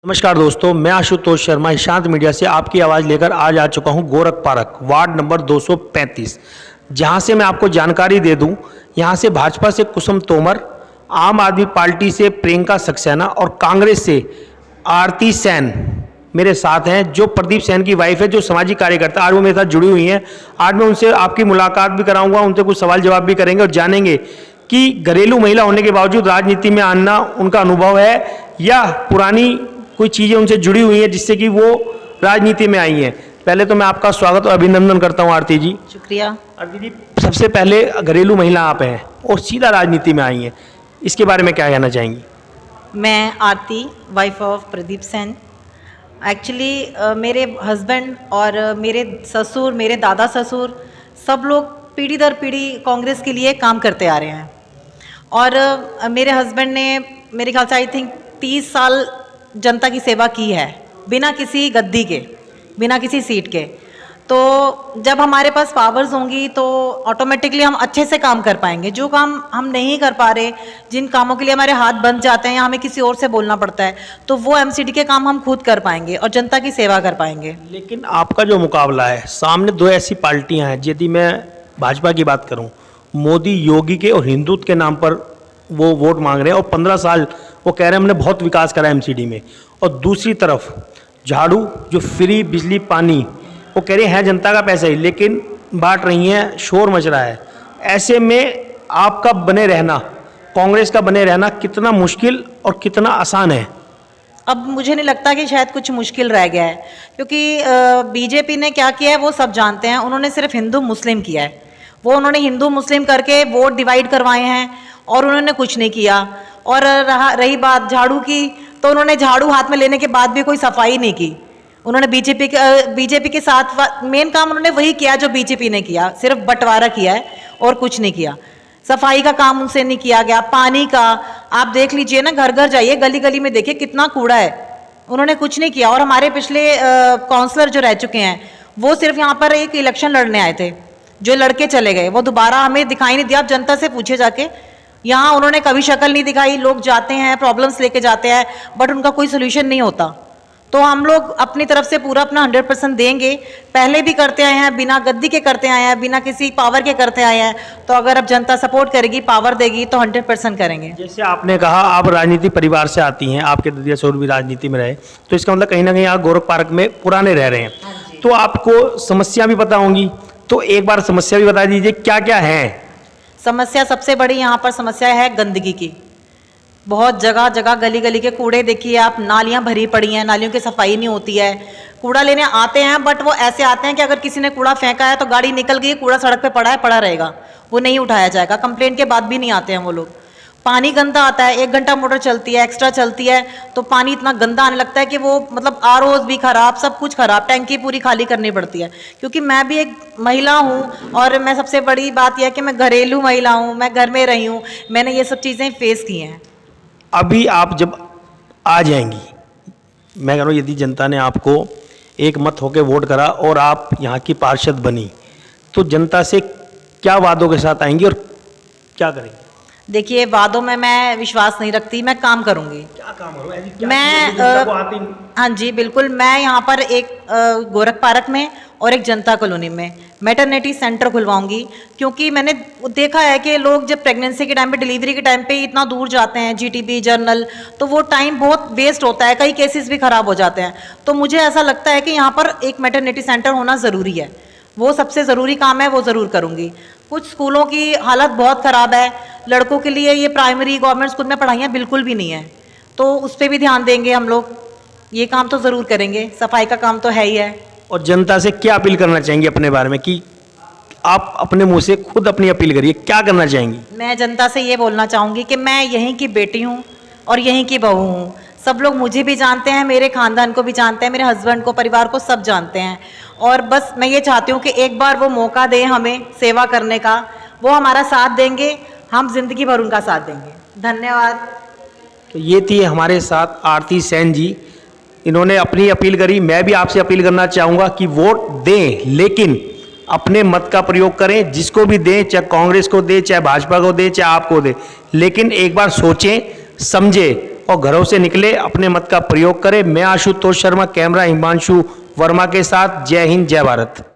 नमस्कार दोस्तों, मैं आशुतोष शर्मा ईशांत मीडिया से आपकी आवाज़ लेकर आज आ चुका हूं गोरख पार्क वार्ड नंबर 235, जहां से मैं आपको जानकारी दे दूं। यहां से भाजपा से कुसुम तोमर, आम आदमी पार्टी से प्रियंका सक्सेना और कांग्रेस से आरती सेन मेरे साथ हैं, जो प्रदीप सेन की वाइफ है, जो सामाजिक कार्यकर्ता। आज वो मेरे साथ जुड़ी हुई हैं। आज मैं उनसे आपकी मुलाकात भी कराऊंगा, उनसे कुछ सवाल जवाब भी करेंगे और जानेंगे कि घरेलू महिला होने के बावजूद राजनीति में आना उनका अनुभव है या पुरानी कोई चीज़ें उनसे जुड़ी हुई हैं जिससे कि वो राजनीति में आई हैं। पहले तो मैं आपका स्वागत और अभिनंदन करता हूं आरती जी। शुक्रिया। आरती जी, सबसे पहले घरेलू महिला आप हैं और सीधा राजनीति में आई हैं, इसके बारे में क्या कहना चाहेंगी? मैं Aarti, wife of Pradeep Sen. Actually मेरे हस्बैंड और मेरे ससुर, मेरे दादा ससुर, सब लोग पीढ़ी दर पीढ़ी कांग्रेस के लिए काम करते आ रहे हैं। और मेरे हस्बैंड ने मेरे ख्याल से आई थिंक 30 साल जनता की सेवा की है, बिना किसी गद्दी के, बिना किसी सीट के। तो जब हमारे पास पावर्स होंगी तो ऑटोमेटिकली हम अच्छे से काम कर पाएंगे। जो काम हम नहीं कर पा रहे, जिन कामों के लिए हमारे हाथ बंद जाते हैं या हमें किसी और से बोलना पड़ता है, तो वो एमसीडी के काम हम खुद कर पाएंगे और जनता की सेवा कर पाएंगे। लेकिन आपका जो मुकाबला है, सामने दो ऐसी पार्टियां हैं, यदि मैं भाजपा की बात करूं, मोदी योगी के और हिंदुत्व के नाम पर वो वोट मांग रहे हैं और 15 साल वो कह रहे हैं हमने बहुत विकास करा एमसीडी में, और दूसरी तरफ झाड़ू जो फ्री बिजली पानी वो कह रहे हैं जनता का पैसा ही, लेकिन बांट रही हैं, शोर मच रहा है। ऐसे में आपका बने रहना, कांग्रेस का बने रहना कितना मुश्किल और कितना आसान है? अब मुझे नहीं लगता कि शायद कुछ मुश्किल रह गया है, क्योंकि बीजेपी ने क्या किया है वो सब जानते हैं। उन्होंने सिर्फ हिंदू मुस्लिम किया है, वो उन्होंने हिंदू मुस्लिम करके वोट डिवाइड करवाए हैं और उन्होंने कुछ नहीं किया। और रही बात झाड़ू की, तो उन्होंने झाड़ू हाथ में लेने के बाद भी कोई सफाई नहीं की। उन्होंने बीजेपी के साथ मेन काम उन्होंने वही किया जो बीजेपी ने किया, सिर्फ बंटवारा किया है और कुछ नहीं किया। सफाई का काम उनसे नहीं किया गया। पानी का आप देख लीजिए ना, घर घर जाइए, गली गली में देखिए कितना कूड़ा है, उन्होंने कुछ नहीं किया। और हमारे पिछले काउंसलर जो रह चुके हैं, वो सिर्फ यहाँ पर एक इलेक्शन लड़ने आए थे, जो लड़के चले गए, वो दोबारा हमें दिखाई नहीं दिया। आप जनता से पूछे जाके, यहाँ उन्होंने कभी शक्ल नहीं दिखाई। लोग जाते हैं, प्रॉब्लम्स लेके जाते हैं, बट उनका कोई सोल्यूशन नहीं होता। तो हम लोग अपनी तरफ से पूरा अपना 100% देंगे। पहले भी करते आए हैं, बिना गद्दी के करते आए हैं, बिना किसी पावर के करते आए हैं। तो अगर अब जनता सपोर्ट करेगी, पावर देगी, तो 100% करेंगे। जैसे आपने कहा आप राजनीति परिवार से आती हैं, आपके ददिया ससुर भी राजनीति में रहे, तो इसका मतलब कहीं ना कहीं आप गोरख पार्क में पुराने रह रहे हैं, तो आपको समस्या भी पता होंगी। तो एक बार समस्या भी बता दीजिए, क्या क्या है? समस्या सबसे बड़ी यहाँ पर समस्या है गंदगी की। बहुत जगह जगह गली गली के कूड़े देखिए आप, नालियाँ भरी पड़ी हैं, नालियों की सफाई नहीं होती है। कूड़ा लेने आते हैं, बट वो ऐसे आते हैं कि अगर किसी ने कूड़ा फेंका है तो गाड़ी निकल गई, कूड़ा सड़क पे पड़ा है, पड़ा रहेगा, वो नहीं उठाया जाएगा। कंप्लेंट के बाद भी नहीं आते हैं वो लोग। पानी गंदा आता है, 1 घंटा मोटर चलती है, एक्स्ट्रा चलती है, तो पानी इतना गंदा आने लगता है कि वो मतलब आरओज़ भी खराब, सब कुछ खराब, टैंकी पूरी खाली करनी पड़ती है। क्योंकि मैं भी एक महिला हूँ और मैं सबसे बड़ी बात यह है कि मैं घरेलू महिला हूँ, मैं घर में रही हूँ, मैंने ये सब चीज़ें फेस की हैं। अभी आप जब आ जाएंगी, मैं कह रहा हूँ यदि जनता ने आपको एक मत होकर वोट करा और आप यहाँ की पार्षद बनी, तो जनता से क्या वादों के साथ आएंगी और क्या करेंगी? देखिए, वादों में मैं विश्वास नहीं रखती, मैं काम करूंगी। क्या काम करो? मैं हाँ जी बिल्कुल, मैं यहाँ पर एक गोरख पार्क में और एक जनता कॉलोनी में मैटरनिटी सेंटर खुलवाऊंगी। क्योंकि मैंने देखा है कि लोग जब प्रेगनेंसी के टाइम पे, डिलीवरी के टाइम पे इतना दूर जाते हैं, जीटीबी जर्नल, तो वो टाइम बहुत वेस्ट होता है, कई केसेस भी खराब हो जाते हैं। तो मुझे ऐसा लगता है कि यहाँ पर एक मैटरनिटी सेंटर होना ज़रूरी है, वो सबसे ज़रूरी काम है, वो ज़रूर करूँगी। कुछ स्कूलों की हालत बहुत ख़राब है, लड़कों के लिए ये प्राइमरी गवर्नमेंट स्कूल में पढ़ाइयाँ बिल्कुल भी नहीं है, तो उस पर भी ध्यान देंगे हम लोग। ये काम तो ज़रूर करेंगे, सफाई का काम तो है ही है। और जनता से क्या अपील करना चाहेंगे अपने बारे में, कि आप अपने मुंह से खुद अपनी अपील करिए, क्या करना चाहेंगी? मैं जनता से ये बोलना चाहूँगी कि मैं यहीं की बेटी हूँ और यहीं की बहू हूँ। सब लोग मुझे भी जानते हैं, मेरे खानदान को भी जानते हैं, मेरे हस्बैंड को, परिवार को, सब जानते हैं। और बस मैं ये चाहती हूँ कि एक बार वो मौका दें हमें सेवा करने का, वो हमारा साथ देंगे, हम जिंदगी भर उनका साथ देंगे। धन्यवाद। तो ये थी हमारे साथ आरती सेन जी, इन्होंने अपनी अपील करी। मैं भी आपसे अपील करना चाहूँगा कि वोट दें, लेकिन अपने मत का प्रयोग करें, जिसको भी दें, चाहे कांग्रेस को दें, चाहे भाजपा को दें, चाहे आपको दें, लेकिन एक बार सोचें, समझें और घरों से निकले, अपने मत का प्रयोग करें। मैं आशुतोष शर्मा, कैमरा हिमांशु वर्मा के साथ। जय हिंद, जय भारत।